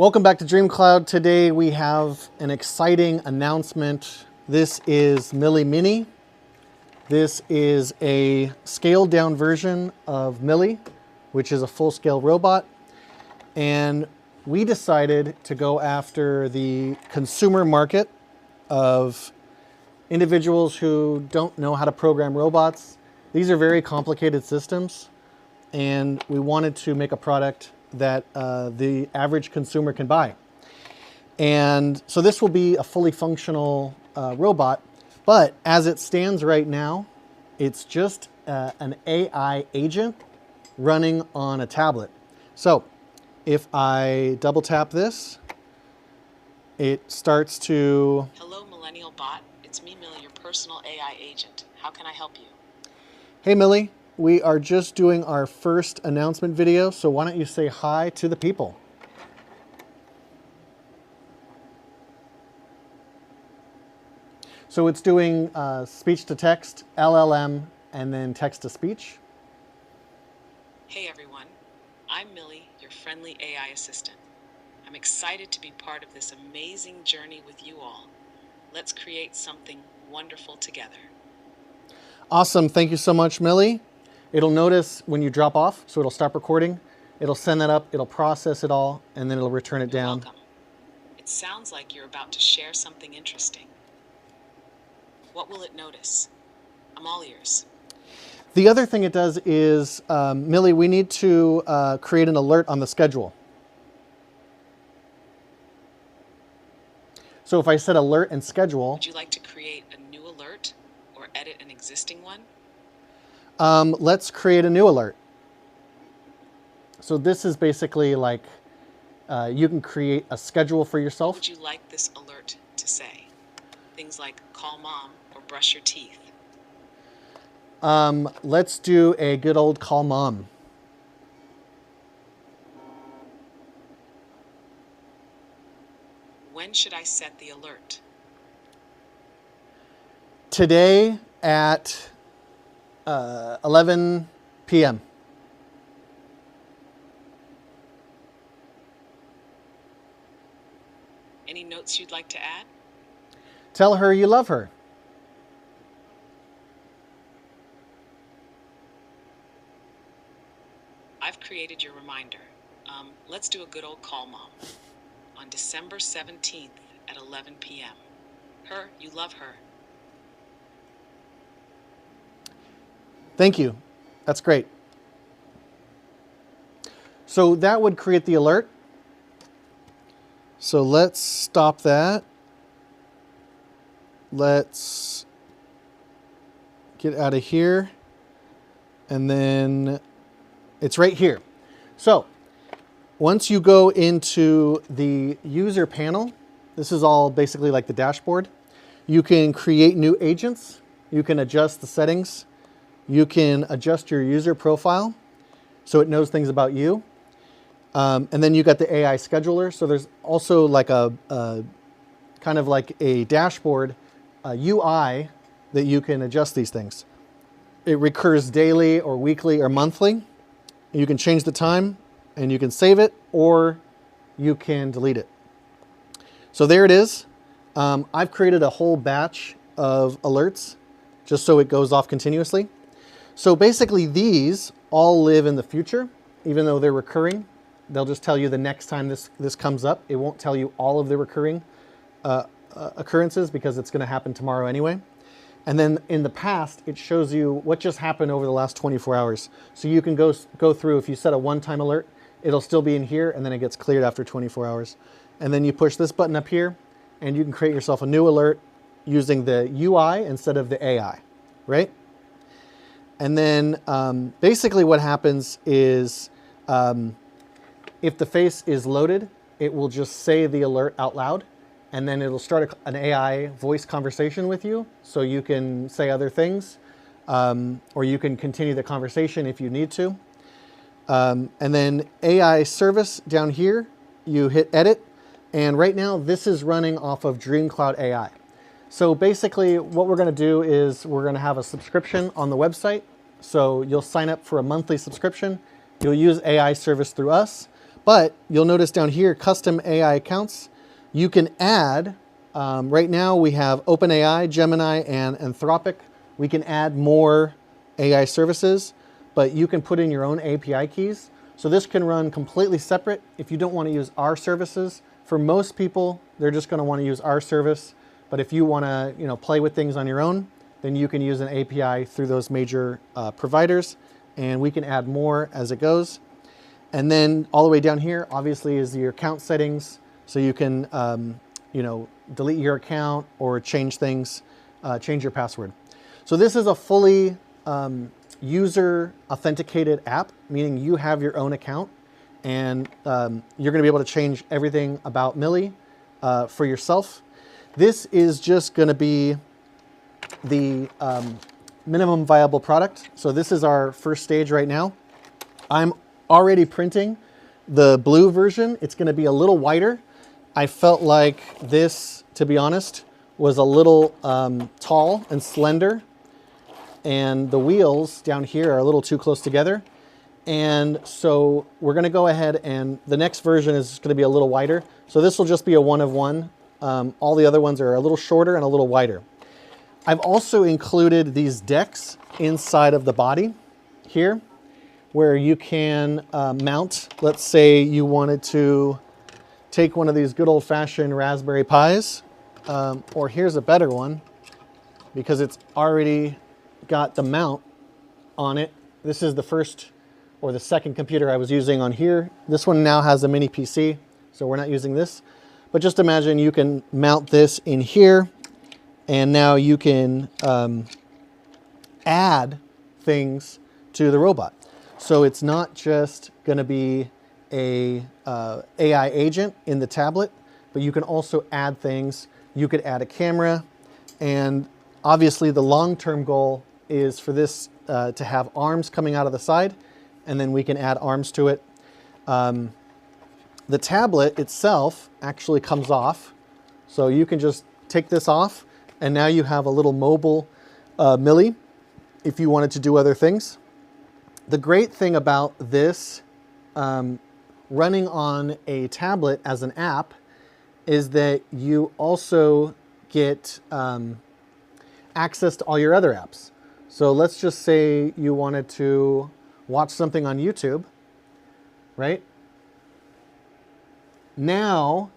Welcome back to DreamCloud. Today we have an exciting announcement. This is Millie Mini. This is a scaled down version of Millie, which is a full-scale robot. And we decided to go after the consumer market of individuals who don't know how to program robots. These are very complicated systems, and we wanted to make a product that the average consumer can buy. And so this will be a fully functional robot, but as it stands right now, it's just an AI agent running on a tablet. So if I double tap this, it starts to... Hello, Millennial Bot. It's me, Millie, your personal AI agent. How can I help you? Hey, Millie. We are just doing our first announcement video, so why don't you say hi to the people? So it's doing speech to text, LLM, and then text to speech. Hey everyone, I'm Millie, your friendly AI assistant. I'm excited to be part of this amazing journey with you all. Let's create something wonderful together. Awesome, thank you so much, Millie. It'll notice when you drop off, so it'll stop recording. It'll send that up, it'll process it all, and then it'll return it down. Welcome. It sounds like you're about to share something interesting. What will it notice? I'm all ears. The other thing it does is, Millie, we need to create an alert on the schedule. So if I set alert and schedule... Would you like to create a new alert or edit an existing one? Let's create a new alert. So this is basically like you can create a schedule for yourself. What would you like this alert to say? Things like call mom or brush your teeth. Let's do a good old call mom. When should I set the alert? Today at 11 p.m. Any notes you'd like to add? Tell her you love her. I've created your reminder. Let's do a good old call mom. On December 17th at 11 p.m. Her, you love her. Thank you. That's great. So that would create the alert. So let's stop that. Let's get out of here. And then it's right here. So once you go into the user panel, this is all basically like the dashboard. You can create new agents. You can adjust the settings. You can adjust your user profile so it knows things about you. And then you got the AI scheduler. So there's also like a kind of like a dashboard, a UI that you can adjust these things. It recurs daily or weekly or monthly. You can change the time and you can save it or you can delete it. So there it is. I've created a whole batch of alerts just so it goes off continuously. So basically these all live in the future, even though they're recurring. They'll just tell you the next time this comes up. It won't tell you all of the recurring occurrences because it's going to happen tomorrow anyway. And then in the past, it shows you what just happened over the last 24 hours. So you can go through, if you set a one-time alert, it'll still be in here and then it gets cleared after 24 hours. And then you push this button up here and you can create yourself a new alert using the UI instead of the AI, right? And then basically what happens is if the face is loaded, it will just say the alert out loud and then it'll start an AI voice conversation with you so you can say other things or you can continue the conversation if you need to. And then AI service down here, you hit edit and right now this is running off of DreamCloud AI. So basically what we're going to do is we're going to have a subscription on the website. So you'll sign up for a monthly subscription. You'll use AI service through us, But you'll notice down here, custom AI accounts, you can add, right now we have OpenAI, Gemini, and Anthropic. We can add more AI services, but you can put in your own API keys. So this can run completely separate if you don't want to use our services. For most people, they're just going to want to use our service. But if you want to, play with things on your own, then you can use an API through those major providers, and we can add more as it goes. And then all the way down here, obviously, is your account settings. So you can, delete your account or change things, change your password. So this is a fully user authenticated app, meaning you have your own account, and you're going to be able to change everything about Millie for yourself. This is just going to be the minimum viable product. So this is our first stage right now. I'm already printing the blue version. It's going to be a little wider. I felt like this, to be honest, was a little tall and slender, and the wheels down here are a little too close together. And so we're going to go ahead, and the next version is going to be a little wider. So this will just be a one of one. All the other ones are a little shorter and a little wider. I've also included these decks inside of the body here, where you can mount. Let's say you wanted to take one of these good old-fashioned Raspberry Pis, or here's a better one, because it's already got the mount on it. This is the first or the second computer I was using on here. This one now has a mini PC, so we're not using this. But just imagine you can mount this in here, and now you can add things to the robot. So it's not just going to be a AI agent in the tablet, but you can also add things. You could add a camera, and obviously the long-term goal is for this to have arms coming out of the side, and then we can add arms to it. The tablet itself actually comes off, so you can just take this off, and now you have a little mobile Millie if you wanted to do other things. The great thing about this running on a tablet as an app is that you also get access to all your other apps. So let's just say you wanted to watch something on YouTube, right? Now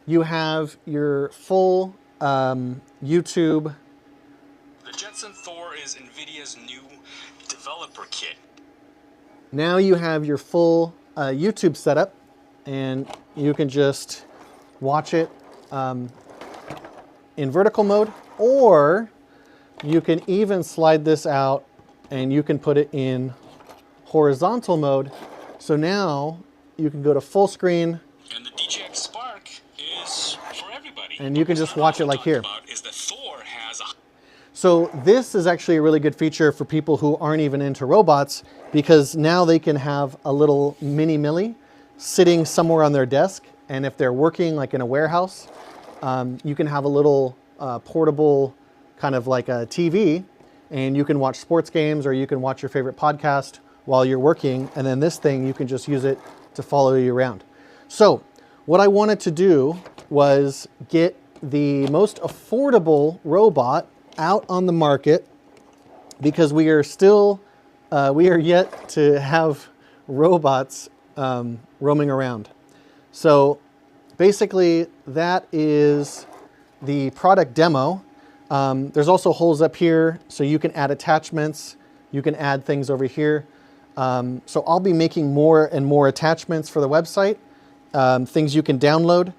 you have your full YouTube. The Jetson Thor is NVIDIA's new developer kit. Now you have your full YouTube setup, and you can just watch it in vertical mode, or you can even slide this out and you can put it in horizontal mode. So now you can go to full screen, and the DJX Spark is for everybody. And you can just watch it like here. Is that Thor has a... So this is actually a really good feature for people who aren't even into robots, because now they can have a little mini Millie sitting somewhere on their desk. And if they're working like in a warehouse, you can have a little portable kind of like a TV, and you can watch sports games, or you can watch your favorite podcast while you're working. And then this thing, you can just use it to follow you around. So what I wanted to do was get the most affordable robot out on the market, because we are still, we are yet to have robots roaming around. So basically that is the product demo. There's also holes up here, so you can add attachments. You can add things over here. So I'll be making more and more attachments for the website, things you can download.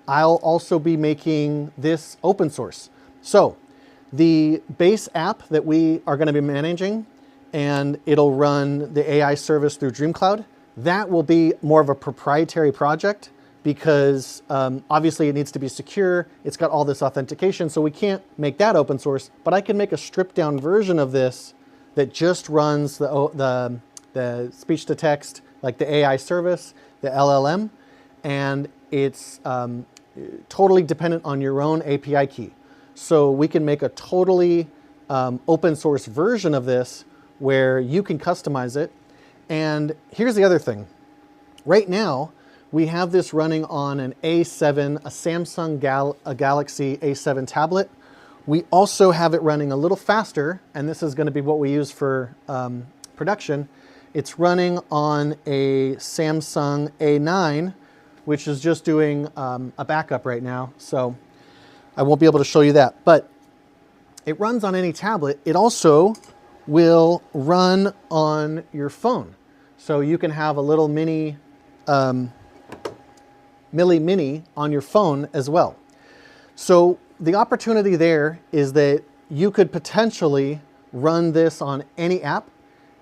I'll also be making this open source. So the base app that we are going to be managing, and it'll run the AI service through DreamCloud, that will be more of a proprietary project, because obviously it needs to be secure. It's got all this authentication, so we can't make that open source, but I can make a stripped down version of this that just runs the speech to text, like the AI service, the LLM, and it's totally dependent on your own API key. So we can make a totally open source version of this where you can customize it. And here's the other thing. Right now, we have this running on an A7, a Samsung Galaxy A7 tablet. We also have it running a little faster, and this is going to be what we use for production. It's running on a Samsung A9, which is just doing a backup right now, so I won't be able to show you that. But it runs on any tablet. It also will run on your phone. So you can have a little mini Millie Mini on your phone as well. So the opportunity there is that you could potentially run this on any app,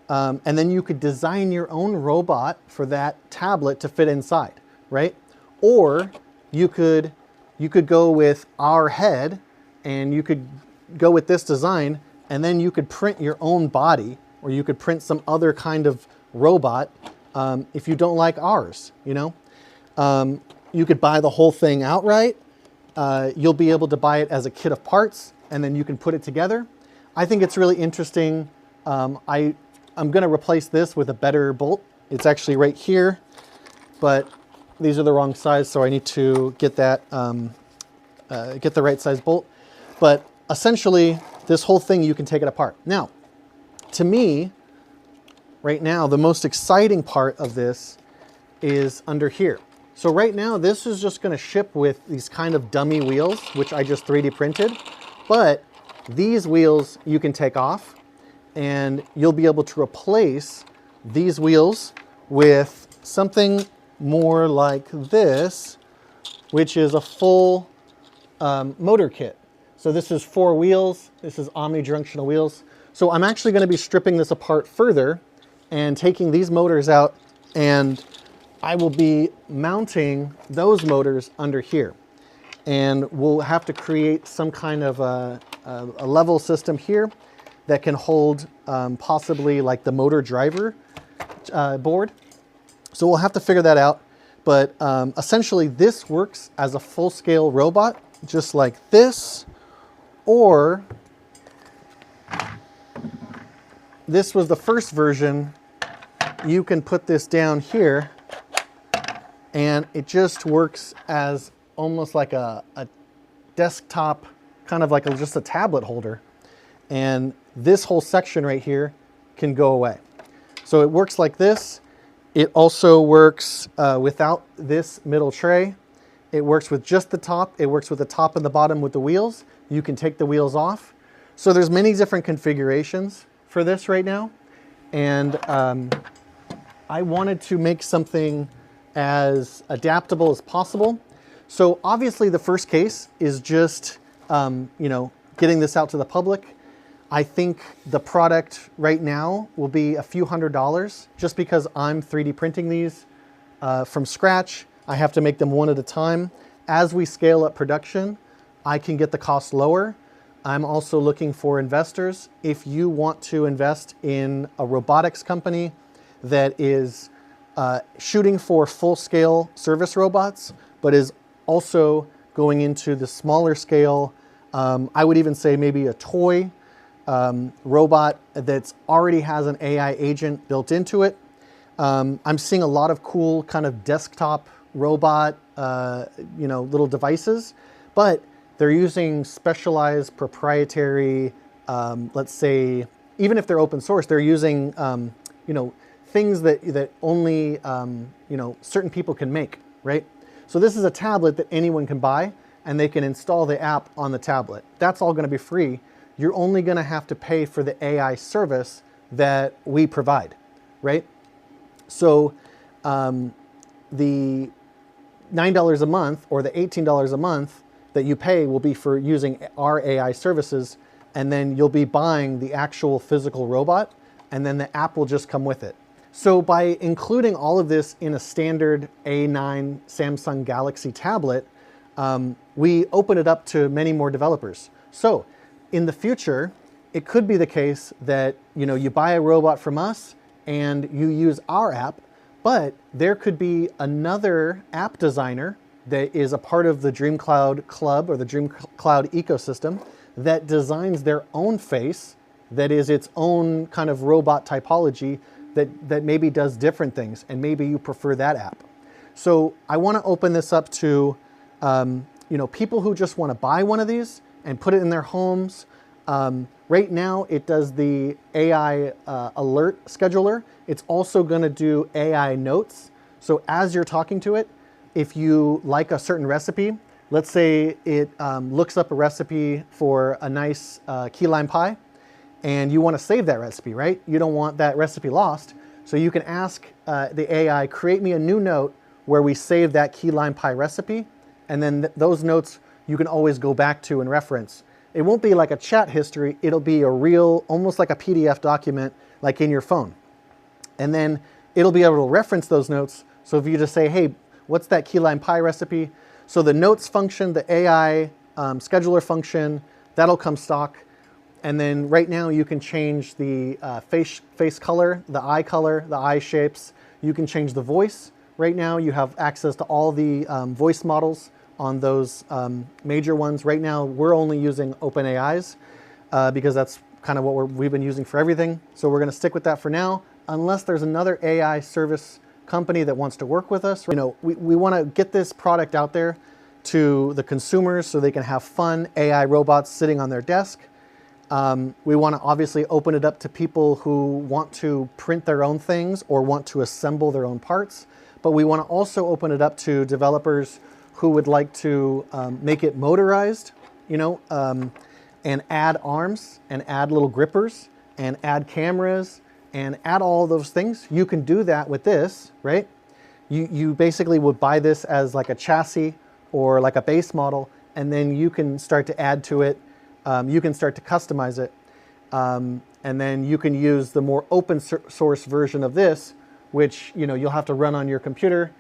and then you could design your own robot for that tablet to fit inside, right? Or you could go with our head, and you could go with this design, and then you could print your own body, or you could print some other kind of robot if you don't like ours, you know? You could buy the whole thing outright. You'll be able to buy it as a kit of parts, and then you can put it together. I think it's really interesting. I'm going to replace this with a better bolt. It's actually right here, but these are the wrong size, so I need to get that, get the right size bolt. But essentially, this whole thing, you can take it apart. Now, to me, right now, the most exciting part of this is under here. So right now, this is just going to ship with these kind of dummy wheels, which I just 3D printed. But these wheels you can take off, and you'll be able to replace these wheels with something more like this, which is a full motor kit. So this is 4 wheels. This is omnidirectional wheels. So I'm actually going to be stripping this apart further and taking these motors out, and I will be mounting those motors under here. And we'll have to create some kind of a level system here that can hold possibly like the motor driver board. So we'll have to figure that out. But essentially this works as a full-scale robot, just like this, or this was the first version. You can put this down here, and it just works as almost like a desktop, kind of like just a tablet holder. And this whole section right here can go away. So it works like this. It also works without this middle tray. It works with just the top. It works with the top and the bottom with the wheels. You can take the wheels off. So there's many different configurations for this right now. And I wanted to make something as adaptable as possible. So obviously the first case is just, you know, getting this out to the public. I think the product right now will be a few $100s just because I'm 3D printing these from scratch. I have to make them one at a time. As we scale up production, I can get the cost lower. I'm also looking for investors. If you want to invest in a robotics company that is shooting for full-scale service robots, but is also going into the smaller scale, I would even say maybe a toy robot that already has an AI agent built into it. I'm seeing a lot of cool kind of desktop robot, you know, little devices, but they're using specialized proprietary, let's say, even if they're open source, they're using, you know, things that only, you know, certain people can make, right? So this is a tablet that anyone can buy, and they can install the app on the tablet. That's all going to be free. You're only going to have to pay for the AI service that we provide, right? So the $9 a month or the $18 a month that you pay will be for using our AI services, and then you'll be buying the actual physical robot, and then the app will just come with it. So by including all of this in a standard A9 Samsung Galaxy tablet, we open it up to many more developers. So in the future, it could be the case that, you know, you buy a robot from us and you use our app, but there could be another app designer that is a part of the DreamCloud Club or the DreamCloud ecosystem that designs their own face that is its own kind of robot typology that maybe does different things, and maybe you prefer that app. So I want to open this up to people who just want to buy one of these and put it in their homes. Right now, it does the AI alert scheduler. It's also going to do AI notes. So as you're talking to it, if you like a certain recipe, let's say it looks up a recipe for a nice key lime pie, and you want to save that recipe, right? You don't want that recipe lost. So you can ask the AI, create me a new note where we save that key lime pie recipe, and then those notes you can always go back to and reference. It won't be like a chat history, it'll be a real, almost like a PDF document, like in your phone. And then it'll be able to reference those notes. So if you just say, hey, what's that key lime pie recipe? So the notes function, the AI scheduler function, that'll come stock. And then right now you can change the face color, the eye shapes. You can change the voice. Right now you have access to all the voice models on those major ones. Right now we're only using OpenAI's because that's kind of what we've been using for everything. So we're going to stick with that for now, unless there's another AI service company that wants to work with us. We want to get this product out there to the consumers so they can have fun AI robots sitting on their desk. We want to obviously open it up to people who want to print their own things or want to assemble their own parts. But we want to also open it up to developers who would like to make it motorized, and add arms and add little grippers and add cameras and add all those things. You can do that with this, right? You basically would buy this as like a chassis or like a base model, and then you can start to add to it. You can start to customize it. And then you can use the more open source version of this, which you'll have to run on your computer.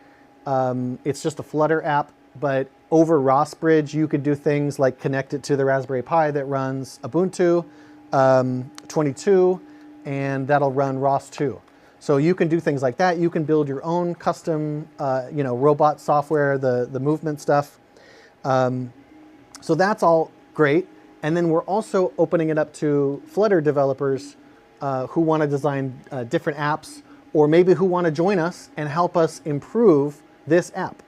It's just a Flutter app, but over ROS Bridge, you could do things like connect it to the Raspberry Pi that runs Ubuntu 22, and that'll run ROS 2. So you can do things like that. You can build your own custom, robot software, the movement stuff. So that's all great. And then we're also opening it up to Flutter developers who want to design different apps, or maybe who want to join us and help us improve this app.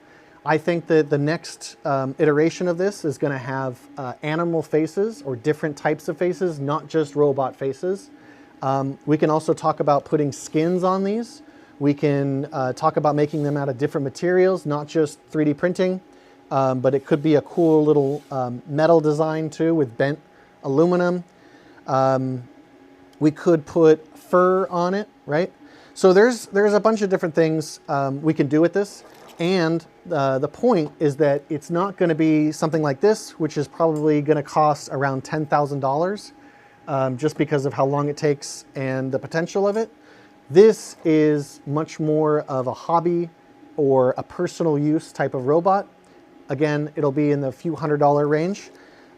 I think that the next iteration of this is going to have animal faces or different types of faces, not just robot faces. We can also talk about putting skins on these. We can talk about making them out of different materials, not just 3D printing, but it could be a cool little metal design too with bent aluminum. We could put fur on it, right? So there's a bunch of different things we can do with this. And the point is that it's not going to be something like this, which is probably going to cost around $10,000 just because of how long it takes and the potential of it. This is much more of a hobby or a personal use type of robot. Again, it'll be in the few $100 range.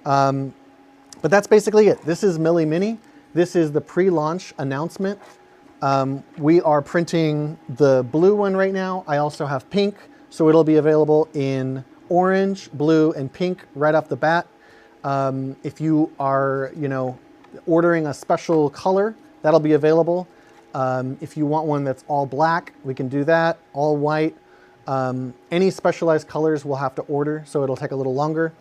But that's basically it. This is Millie Mini. This is the pre-launch announcement. We are printing the blue one right now. I also have pink, so it'll be available in orange, blue, and pink right off the bat. If you are, ordering a special color, that'll be available. If you want one that's all black, we can do that, all white. Any specialized colors we'll have to order, so it'll take a little longer.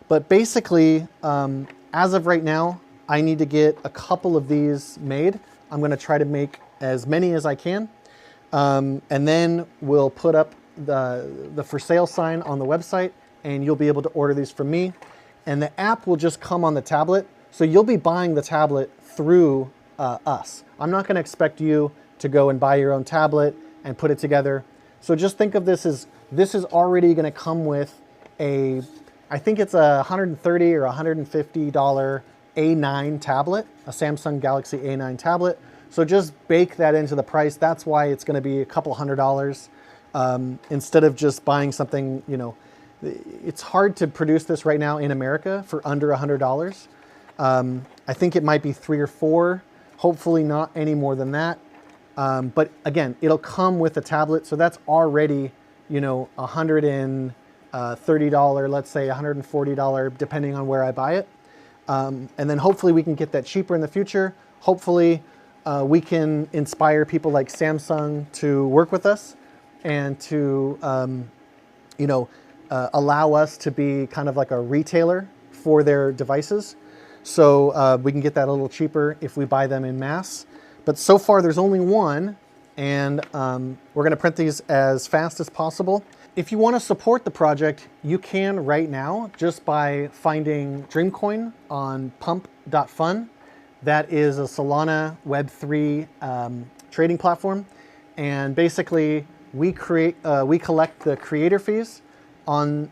But basically, as of right now, I need to get a couple of these made. I'm going to try to make as many as I can. And then we'll put up the for sale sign on the website, and you'll be able to order these from me. And the app will just come on the tablet. So you'll be buying the tablet through us. I'm not going to expect you to go and buy your own tablet and put it together. So just think of this as, this is already going to come with I think it's a $130 or $150 A9 tablet, a Samsung Galaxy A9 tablet. So just bake that into the price. That's why it's going to be a couple $100 instead of just buying something, it's hard to produce this right now in America for under $100. I think it might be 3 or 4, hopefully not any more than that. But again, it'll come with a tablet. So that's already, $130, let's say $140, depending on where I buy it. And then hopefully we can get that cheaper in the future. Hopefully we can inspire people like Samsung to work with us. and to allow us to be kind of like a retailer for their devices. So we can get that a little cheaper if we buy them in mass. But so far there's only one, and we're gonna print these as fast as possible. If you wanna support the project, you can right now just by finding Dreamcoin on pump.fun. That is a Solana Web3 trading platform. And basically we collect the creator fees on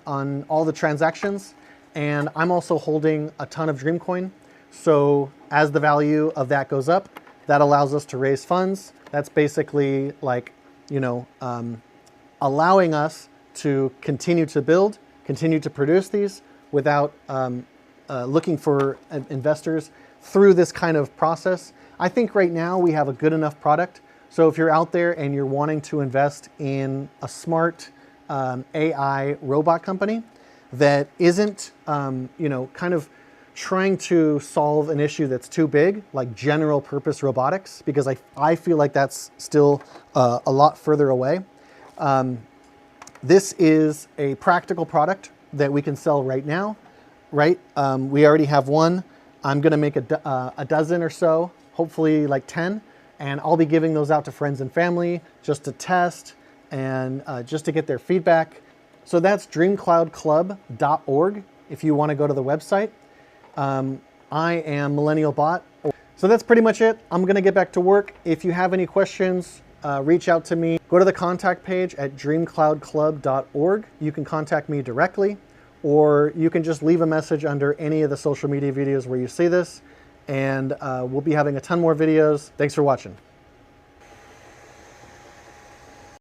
all the transactions. And I'm also holding a ton of Dreamcoin. So as the value of that goes up, that allows us to raise funds. That's basically like, allowing us to continue to build, continue to produce these without looking for investors through this kind of process. I think right now we have a good enough product. So if you're out there and you're wanting to invest in a smart AI robot company that isn't, kind of trying to solve an issue that's too big, like general purpose robotics, because I feel like that's still a lot further away. This is a practical product that we can sell right now, right? We already have one. I'm gonna make a dozen or so, hopefully like 10, and I'll be giving those out to friends and family just to test and just to get their feedback. So that's dreamcloudclub.org if you wanna go to the website. I am Millennial Bot. So that's pretty much it. I'm gonna get back to work. If you have any questions, reach out to me. Go to the contact page at dreamcloudclub.org. You can contact me directly, or you can just leave a message under any of the social media videos where you see this, and we'll be having a ton more videos. Thanks for watching.